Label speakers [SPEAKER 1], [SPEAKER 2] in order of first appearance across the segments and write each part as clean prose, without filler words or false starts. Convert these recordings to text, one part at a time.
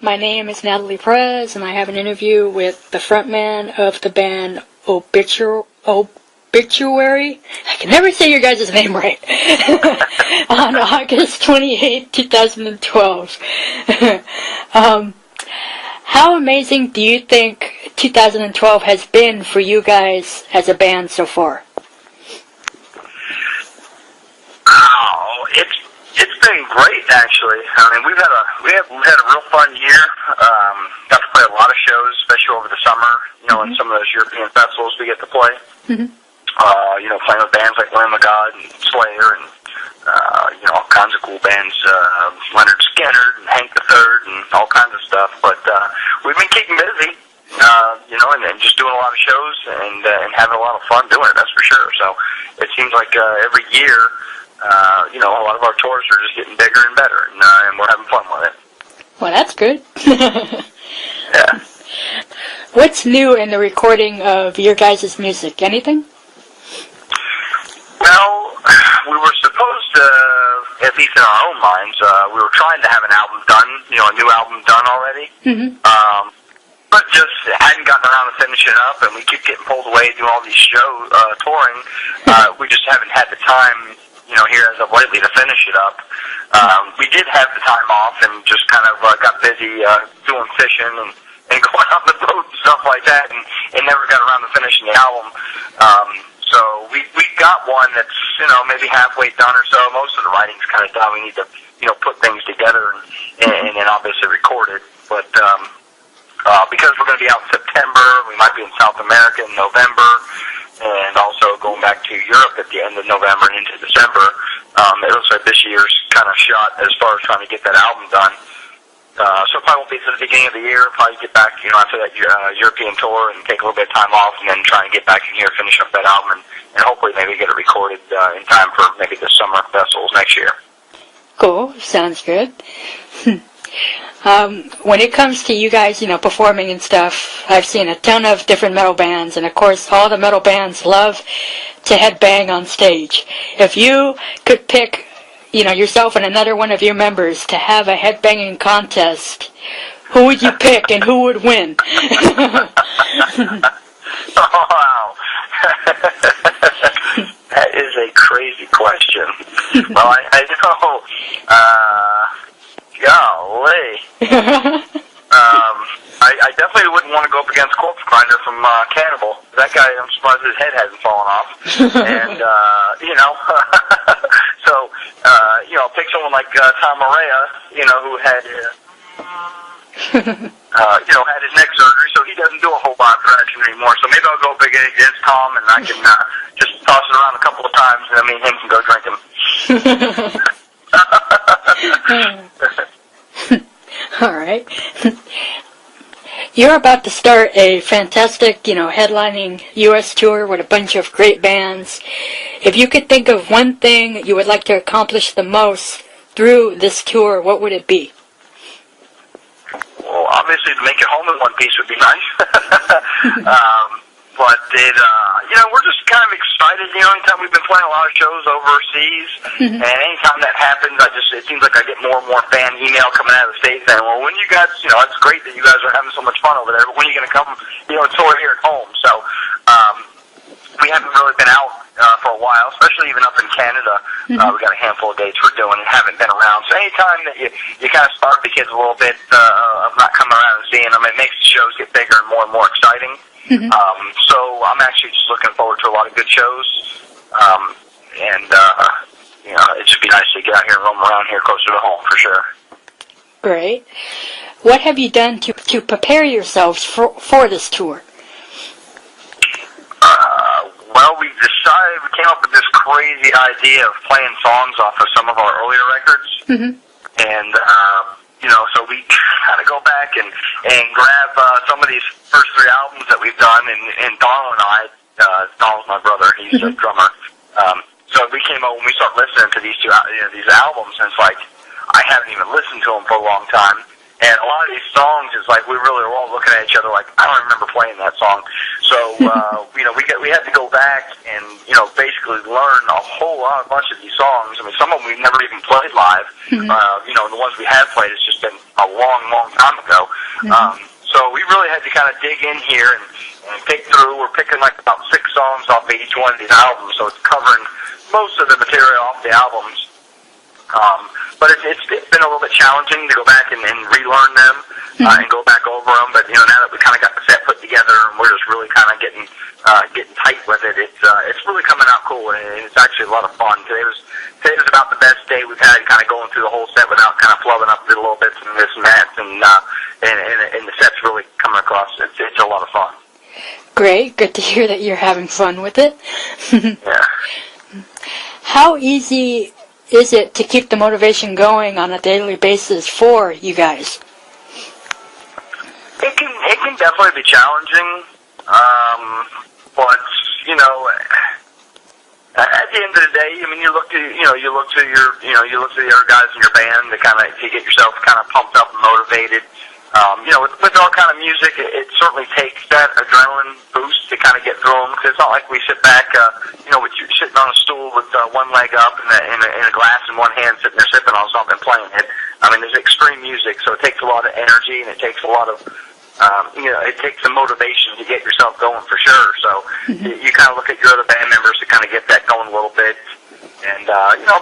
[SPEAKER 1] My name is Natalie Perez, and I have an interview with the frontman of the band Obituary. I can never say your guys' name right. On August 28, 2012. How amazing do you think 2012 has been for you guys as a band so far?
[SPEAKER 2] Oh, it's been great, actually. I mean, we've had a real fun year. Got to play a lot of shows, especially over the summer. You know, in some of those European festivals we get to play. Mm-hmm. You know, playing with bands like Lamb of God and Slayer and you know, all kinds of cool bands, Leonard Skinner and Hank III and all kinds of stuff. But we've been keeping busy, you know, and just doing a lot of shows and having a lot of fun doing it. That's for sure. So it seems like every year. You know, a lot of our tours are just getting bigger and better, and we're having fun with it.
[SPEAKER 1] Well, that's good.
[SPEAKER 2] Yeah.
[SPEAKER 1] What's new in the recording of your guys' music? Anything?
[SPEAKER 2] Well, we were supposed to, at least in our own minds, we were trying to have an album done, you know, a new album done already. Mm-hmm. But just hadn't gotten around to finishing it up, and we keep getting pulled away doing all these shows, touring. We just haven't had the time, you know, here as of lately to finish it up. We did have the time off and just kind of got busy doing fishing and going on the boat and stuff like that, and never got around to finishing the album. So we got one that's, you know, maybe halfway done or so. Most of the writing's kind of done. We need to, you know, put things together and then obviously record it. But because we're going to be out in September, we might be in South America in November, and also going back to Europe at the end of November and into December. It looks like this year's kind of shot as far as trying to get that album done. So it probably won't be to the beginning of the year. Probably get back, you know, after that European tour and take a little bit of time off, and then try and get back in here, finish up that album, and hopefully maybe get it recorded in time for maybe the summer festivals next year.
[SPEAKER 1] Cool. Sounds good. When it comes to you guys, you know, performing and stuff, I've seen a ton of different metal bands, and of course all the metal bands love to headbang on stage. If you could pick, you know, yourself and another one of your members to have a headbanging contest, who would you pick and who would win?
[SPEAKER 2] Oh, wow. That is a crazy question. Well, I know, golly. I definitely wouldn't want to go up against Corpse Grinder from Cannibal. That guy, I'm surprised his head hasn't fallen off. And, you know, so, you know, pick someone like Tom Araya, you know, who had, you know, had his neck surgery, so he doesn't do a whole lot of production anymore. So maybe I'll go up against Tom, and I can just toss it around a couple of times, and me and him can go drink him.
[SPEAKER 1] All right. You're about to start a fantastic, you know, headlining U.S. tour with a bunch of great bands. If you could think of one thing you would like to accomplish the most through this tour, what would it be?
[SPEAKER 2] Well, obviously to make it home in one piece would be nice. But it, you know, we're just kind of excited. You know, anytime we've been playing a lot of shows overseas, and anytime that happens, it seems like I get more and more fan email coming out of the States saying, well, when you guys, you know, it's great that you guys are having so much fun over there, but when are you going to come, you know, tour here at home? So, we haven't really been out for a while, especially even up in Canada. We got a handful of dates we're doing and haven't been around. So anytime that you kind of starve the kids a little bit of not coming around and seeing them, it makes the shows get bigger and more exciting. So I'm actually just looking forward to a lot of good shows, and you know, it should be nice to get out here and roam around here closer to home for sure.
[SPEAKER 1] Great. What have you done to prepare yourselves for this tour?
[SPEAKER 2] Well, we came up with this crazy idea of playing songs off of some of our earlier records, and you know, so we kind of go back and grab some of these first three albums that we've done, and Donald and I, Donald's my brother, he's a drummer, so we came over and we started listening to these albums, and it's like, I haven't even listened to them for a long time, And a lot of these songs is like we really were all looking at each other like, I don't remember playing that song. So, we had to go back and, basically learn a bunch of these songs. I mean, some of them we've never even played live. The ones we have played, it's just been a long, long time ago. So we really had to kind of dig in here and pick through. We're picking like about 6 songs off of each one of these albums, so it's covering most of the material off the albums. But it's been a little bit challenging to go back and relearn them and go back over them. But now that we kind of got the set put together and we're just really kind of getting tight with it, it's really coming out cool and it's actually a lot of fun. Today was about the best day we've had, kind of going through the whole set without kind of flubbing up the little bits and this and that, and the set's really coming across. It's a lot of fun.
[SPEAKER 1] Great, good to hear that you're having fun with it.
[SPEAKER 2] Yeah.
[SPEAKER 1] How easy is it to keep the motivation going on a daily basis for you guys?
[SPEAKER 2] It can definitely be challenging, but at the end of the day, I mean, you look to the other guys in your band to get yourself kind of pumped up and motivated. With our kind of music, it certainly takes that adrenaline boost to kind of get through them. Because it's not like we sit back, with you sitting on a stool with one leg up and a glass in one hand, sitting there sipping on something, playing it. I mean, there's extreme music, so it takes a lot of energy and it takes a lot of, it takes some motivation to get yourself going for sure. So you kind of look at your other band members to kind of get that going a little bit. And,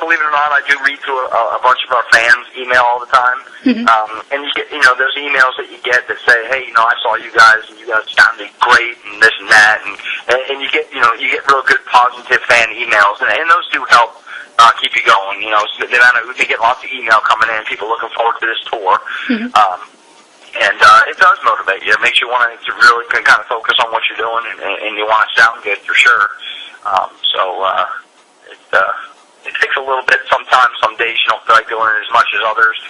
[SPEAKER 2] believe it or not, I do read through a bunch of our fans' email all the time. And you get, those emails that you get that say, hey, I saw you guys and you guys sounded great and this and that. And you get real good positive fan emails. And those do help keep you going. We get lots of email coming in, people looking forward to this tour. And it does motivate you. It makes you want to really kind of focus on what you're doing and you want to sound good for sure. It takes a little bit sometimes. Some days you don't feel like doing it as much as others.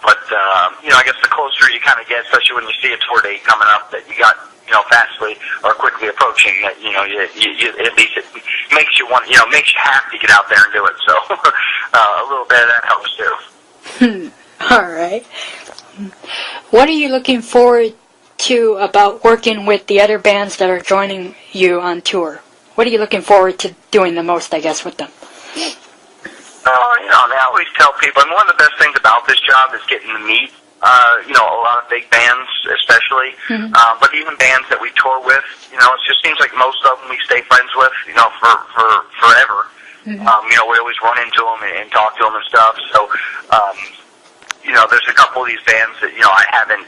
[SPEAKER 2] But I guess the closer you kind of get, especially when you see a tour date coming up that you got, fastly or quickly approaching, that, you at least it makes you want, makes you have to get out there and do it. So a little bit of that helps too.
[SPEAKER 1] All right. What are you looking forward to about working with the other bands that are joining you on tour? What are you looking forward to doing the most, I guess, with them?
[SPEAKER 2] I always tell people, one of the best things about this job is getting to meet, a lot of big bands, especially, but even bands that we tour with, it just seems like most of them we stay friends with, for forever. We always run into them and talk to them and stuff. So, there's a couple of these bands that, I haven't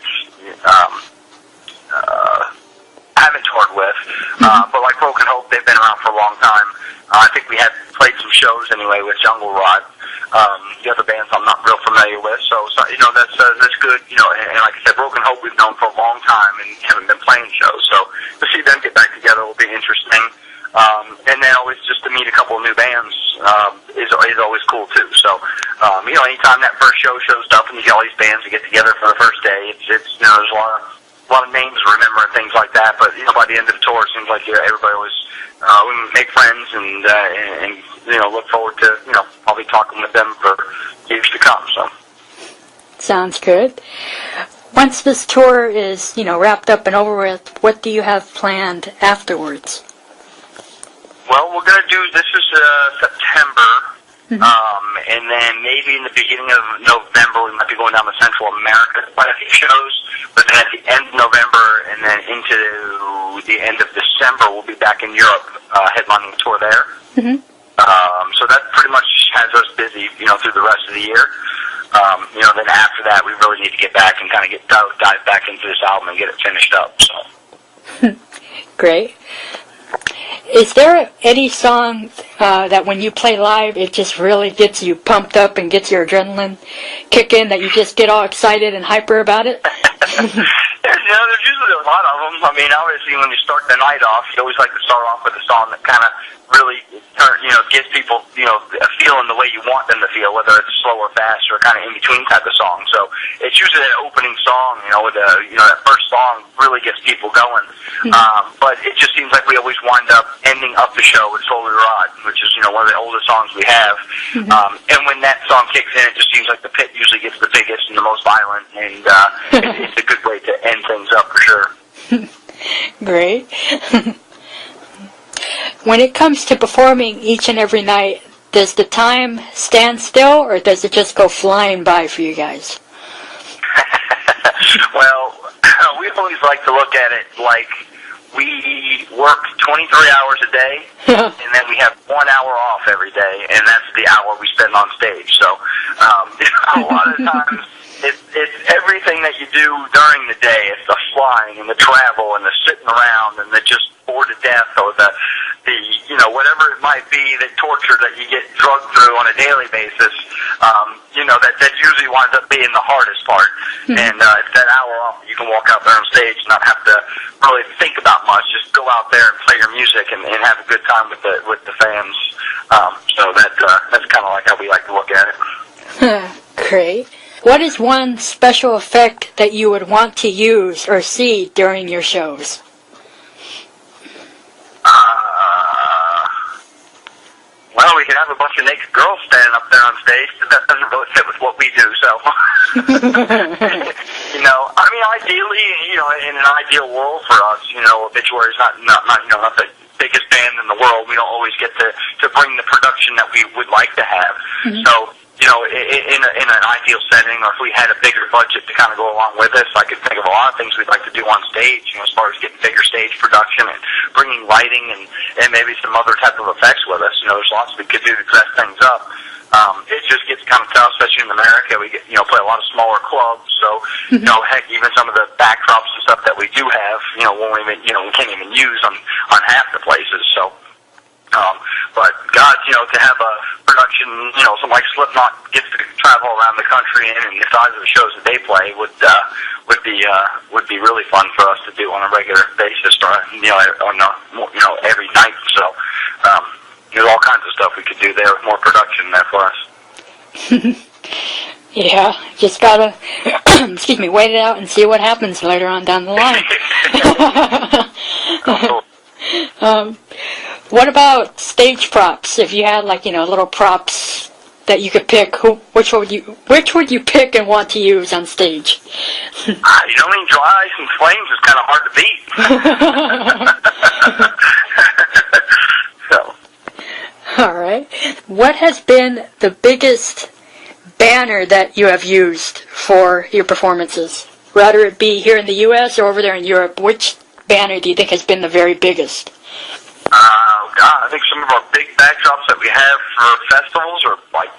[SPEAKER 2] toured with, but like Broken Hope, they've been around for a long time. I think we had played some shows anyway with Jungle Rod. The other bands I'm not real familiar with, so that's good. And like I said, Broken Hope we've known for a long time and haven't been playing shows, so to see them get back together will be interesting. And then always just to meet a couple of new bands is always cool too. So anytime that first show shows up and you get all these bands to get together for the first day, it's there's a lot of names to remember and things like that. But by the end of the tour, it seems like everybody always we make friends and look forward to I'll be talking with them for years to come. So
[SPEAKER 1] sounds good. Once this tour is wrapped up and over with, what do you have planned afterwards?
[SPEAKER 2] Well, we're going to do, this is September, and then maybe in the beginning of November, we might be going down to Central America to play a few shows, but then at the end of November and then into the end of December, we'll be back in Europe, headlining the tour there. So that pretty much has us busy, through the rest of the year. Then after that, we really need to get back and kind of dive back into this album and get it finished up, so.
[SPEAKER 1] Great. Is there any song that when you play live, it just really gets you pumped up and gets your adrenaline kick in, that you just get all excited and hyper about it?
[SPEAKER 2] There's usually a lot of them. I mean, obviously, when you start the night off, you always like to start off with a song that kind of really, gives people, a feeling the way you want them to feel, whether it's slow or fast or kind of in between type of song. So it's usually that opening song, with that first song really gets people going. But it just seems like we always wind up ending up the show with Slowly Rod, which is, one of the oldest songs we have. And when that song kicks in, it just seems like the pit usually gets the biggest and the most violent, and it's a good way to end things up for sure.
[SPEAKER 1] Great. When it comes to performing each and every night, does the time stand still, or does it just go flying by for you guys?
[SPEAKER 2] Well, we always like to look at it like we work 23 hours a day, and then we have 1 hour off every day, and that's the hour we spend on stage. So a lot of times it's everything that you do during the day. It's the flying and the travel and the sitting around and the just bored to death, or the whatever it might be, the torture that you get drugged through on a daily basis. That usually winds up being the hardest part. And it's that hour off that you can walk out there on stage and not have to really think about much. Just go out there and play your music and have a good time with the fans. So that's kind of like how we like to look at it.
[SPEAKER 1] Great. What is one special effect that you would want to use or see during your shows?
[SPEAKER 2] Well, we could have a bunch of naked girls standing up there on stage, but that doesn't really fit with what we do, so. Ideally, in an ideal world for us, Obituary is not the biggest band in the world. We don't always get to bring the production that we would like to have. Mm-hmm. So, in an ideal setting, or if we had a bigger budget to kind of go along with this, I could think of a lot of things we'd like to do on stage, as far as getting bigger stage production and bringing lighting and maybe some other type of effects with us. There's lots we could do to dress things up. It just gets kind of tough, especially in America. We get, play a lot of smaller clubs, so, heck, even some of the backdrops and stuff that we do have, won't even, we can't even use on half the places, so. But God, to have a production, something like Slipknot gets to travel around the country, and the size of the shows that they play would be really fun for us to do on a regular basis, or every night. So there's all kinds of stuff we could do there with more production there for us.
[SPEAKER 1] Yeah, just gotta wait it out and see what happens later on down the line.
[SPEAKER 2] Cool.
[SPEAKER 1] What about stage props? If you had little props that you could pick, which would you pick and want to use on stage?
[SPEAKER 2] Dry ice and flames is kind of hard to beat. So.
[SPEAKER 1] All right. What has been the biggest banner that you have used for your performances? Whether it be here in the U.S. or over there in Europe, which banner do you think has been the very biggest?
[SPEAKER 2] I think some of our big backdrops that we have for festivals are like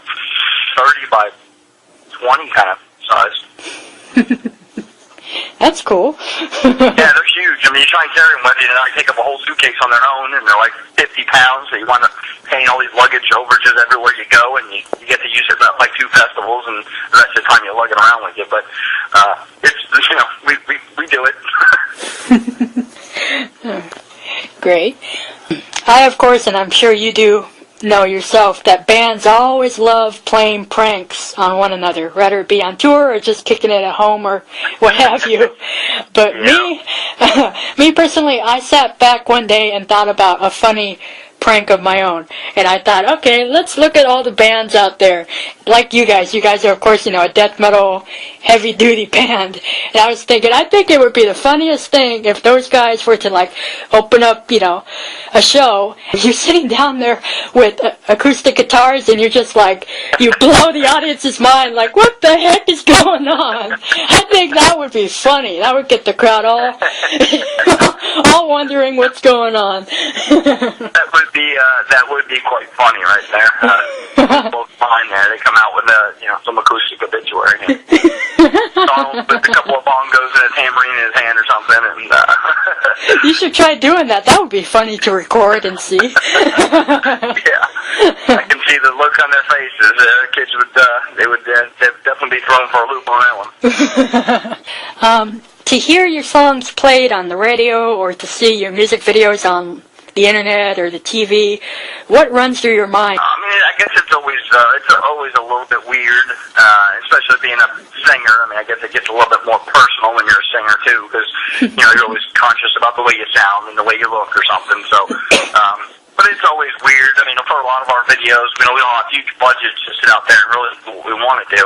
[SPEAKER 2] 30 by 20 kind of size.
[SPEAKER 1] That's cool.
[SPEAKER 2] Yeah, they're huge. You try and carry them with you, and they take up a whole suitcase on their own, and they're like 50 pounds, so you want to hang all these luggage overages everywhere you go, and you get to use it about like 2 festivals, and the rest of the time you lug it around with you. But we do it.
[SPEAKER 1] Great. I, of course, and I'm sure you do know yourself, that bands always love playing pranks on one another, whether it be on tour or just kicking it at home or what have you. But me personally, I sat back one day and thought about a funny prank of my own, and I thought, okay, let's look at all the bands out there. Like you guys are, of course, a death metal, heavy-duty band, and I was thinking, I think it would be the funniest thing if those guys were to, open up, a show, and you're sitting down there with acoustic guitars, and you're just you blow the audience's mind, what the heck is going on? I think that would be funny. That would get the crowd all wondering what's going on.
[SPEAKER 2] That would be quite funny right there. Both fine there. They come out with some acoustic Obituary. Donald with a couple of bongos and a tambourine in his hand or something. And
[SPEAKER 1] you should try doing that. That would be funny to record and see.
[SPEAKER 2] Yeah, I can see the look on their faces. Kids would definitely be thrown for a loop on that
[SPEAKER 1] one. To hear your songs played on the radio or to see your music videos on the internet or the TV, what runs through your mind?
[SPEAKER 2] I guess it's always a little bit weird, especially being a singer. I guess it gets a little bit more personal when you're a singer too, because you're always conscious about the way you sound and the way you look or something. So, but it's always weird. for a lot of our videos, we don't have huge budgets to sit out there and really do what we want to do.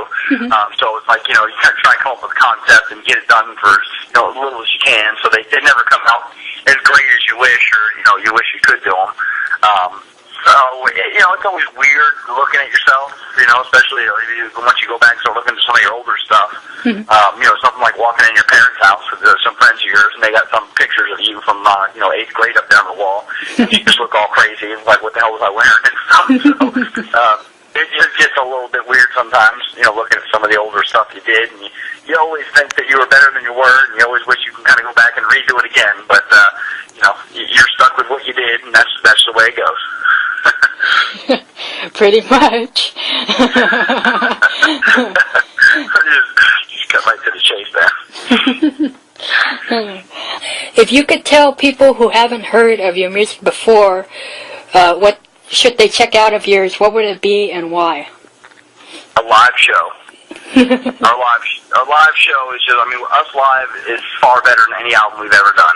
[SPEAKER 2] So it's like, you kind of try to come up with a concept and get it done for, as little as you can, so they never come out as great as you wish, or, you wish you could do them. So, it's always weird looking at yourself, especially once you go back and start looking at some of your older stuff. Something like walking in your parents' house with some friends of yours, and they got some pictures of you from, 8th grade up there on the wall. You just look all crazy, and like, what the hell was I wearing and stuff. So, it just gets a little bit weird sometimes, looking at some of the older stuff you did, and you always think that you were better than you were, and you always wish you can kind of go back and redo it again, but, you're stuck with what you did, and that's the way it goes.
[SPEAKER 1] Pretty much.
[SPEAKER 2] Just cut right to the chase there.
[SPEAKER 1] If you could tell people who haven't heard of your music before, what should they check out of yours, what would it be and why?
[SPEAKER 2] A live show. Our live show is just, us live is far better than any album we've ever done.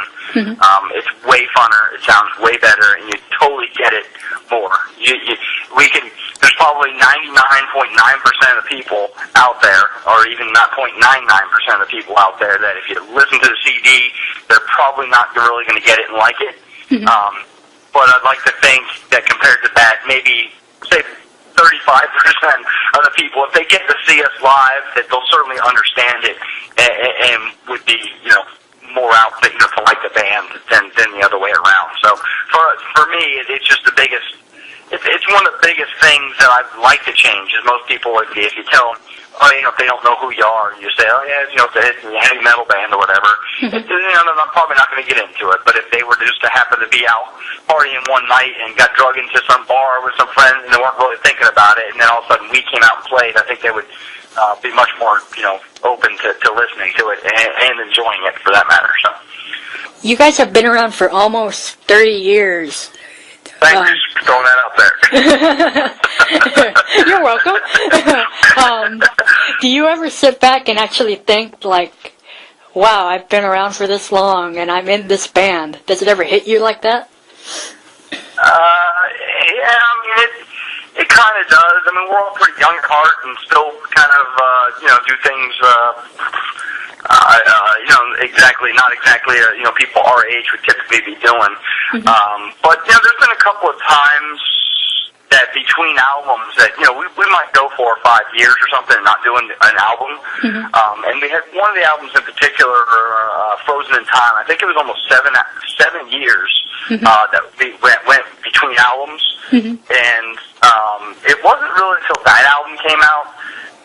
[SPEAKER 2] It's way funner, it sounds way better, and you totally get it more. There's probably 99.9% of the people out there, or even not 0.99% of the people out there, that if you listen to the CD, they're probably not really going to get it and like it. But I'd like to think that compared to that, maybe, say, 35% of the people, if they get to see us live, that they'll certainly understand it and would be, more out to like the band than the other way around. So for me, it's just the biggest. It's one of the biggest things that I'd like to change. Is most people, if you tell them, if they don't know who you are, and you say, it's a heavy metal band or whatever, they're probably not going to get into it. But if they were just to happen to be out partying one night and got drug into some bar with some friends and they weren't really thinking about it, and then all of a sudden we came out and played, I think they would be much more, open to listening to it and enjoying it for that matter. So,
[SPEAKER 1] you guys have been around for almost 30 years.
[SPEAKER 2] Thanks for throwing that out there.
[SPEAKER 1] You're welcome. Do you ever sit back and actually think, like, wow, I've been around for this long and I'm in this band? Does it ever hit you like that?
[SPEAKER 2] Yeah, it kind of does. We're all pretty young at heart and still kind of, do things, not exactly, people our age would typically be doing. But, there's been a couple of times that between albums that, we might go 4 or 5 years or something and not doing an album. And we had one of the albums in particular, Frozen in Time. I think it was almost 7 years that we went between albums. And it wasn't really until that album came out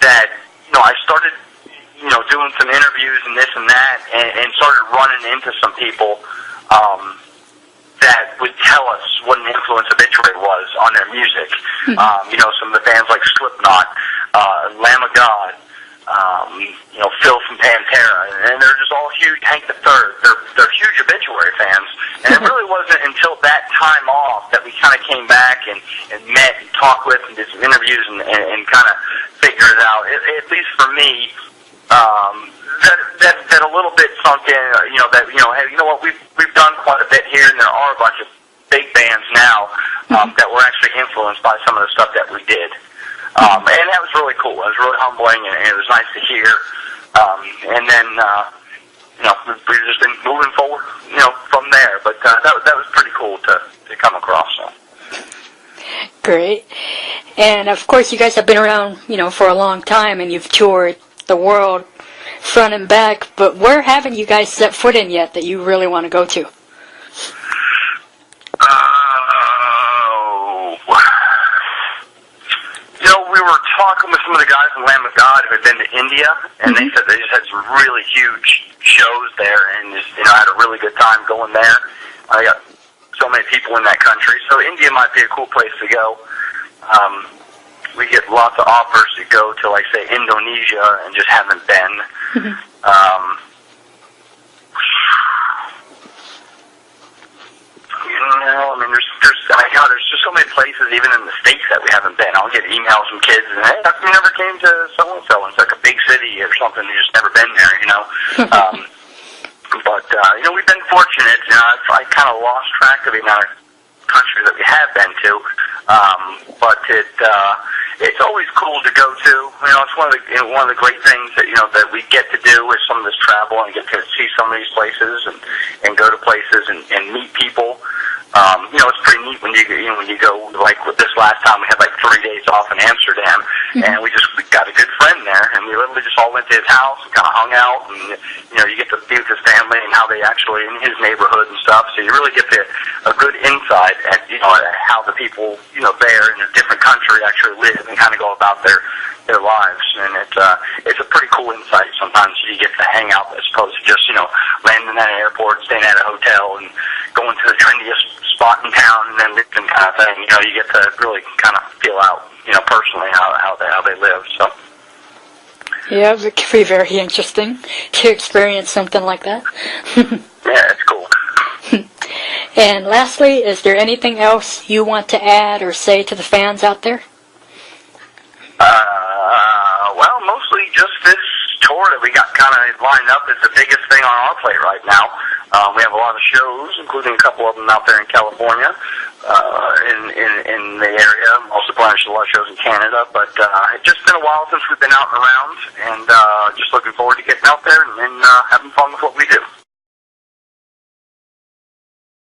[SPEAKER 2] that, I started, doing some interviews and this and that, and started running into some people that would tell us what an influence Obituary was on their music. Some of the bands like Slipknot, Lamb of God, Phil from Pantera, and they're just all huge. Hank the Third, they're huge Obituary fans, and it really wasn't until that time off that we kind of came back and met and talked with and did some interviews and kind of figured it out. At least for me, that a little bit sunk in. Hey, what, we've done quite a bit here, and there are a bunch of big bands now that were actually influenced by some of the stuff that we did. And that was really cool. It was really humbling, and it was nice to hear. And then, we've just been moving forward, from there. But that was pretty cool to come across. So.
[SPEAKER 1] Great. And, of course, you guys have been around, for a long time, and you've toured the world front and back. But where haven't you guys set foot in yet that you really want to go to?
[SPEAKER 2] We were talking with some of the guys from Lamb of God who had been to India, and they said they just had some really huge shows there, and just had a really good time going there. I got so many people in that country, so India might be a cool place to go. We get lots of offers to go to, like, say, Indonesia, and just haven't been. There's just so many places, even in the States, that we haven't been. I'll get emails from kids, and hey, how come you never came to so-and-so? And it's like a big city or something, you just never been there, But, we've been fortunate. I kind of lost track of the amount of countries that we have been to. But it's always cool to go to. You know, it's one of the great things that that we get to do is some of this travel and get to see some of these places and go to places and meet people. You know, it's pretty neat when you go, like with this last time, we had like 3 days off in Amsterdam, and we got a good friend there, and we literally just all went to his house and kind of hung out, and you get to be with his family and how they actually in his neighborhood and stuff. So you really get a good insight at how the people there in a different country actually live and kind of go about their lives, and it's a pretty cool insight. Sometimes you get to hang out as opposed to just landing at an airport, staying at a hotel, and going to the trendiest spot in town and then living kind of thing. You get to really kind of feel out personally how they live. So
[SPEAKER 1] yeah, it could be very interesting to experience something like that.
[SPEAKER 2] Yeah, it's cool.
[SPEAKER 1] And lastly, is there anything else you want to add or say to the fans out there?
[SPEAKER 2] Well, mostly just this tour that we got kind of lined up is the biggest thing on our plate right now. We have a lot of shows, including a couple of them out there in California, in the area. Also planning a lot of shows in Canada, but it's just been a while since we've been out and around, and just looking forward to getting out there and having fun with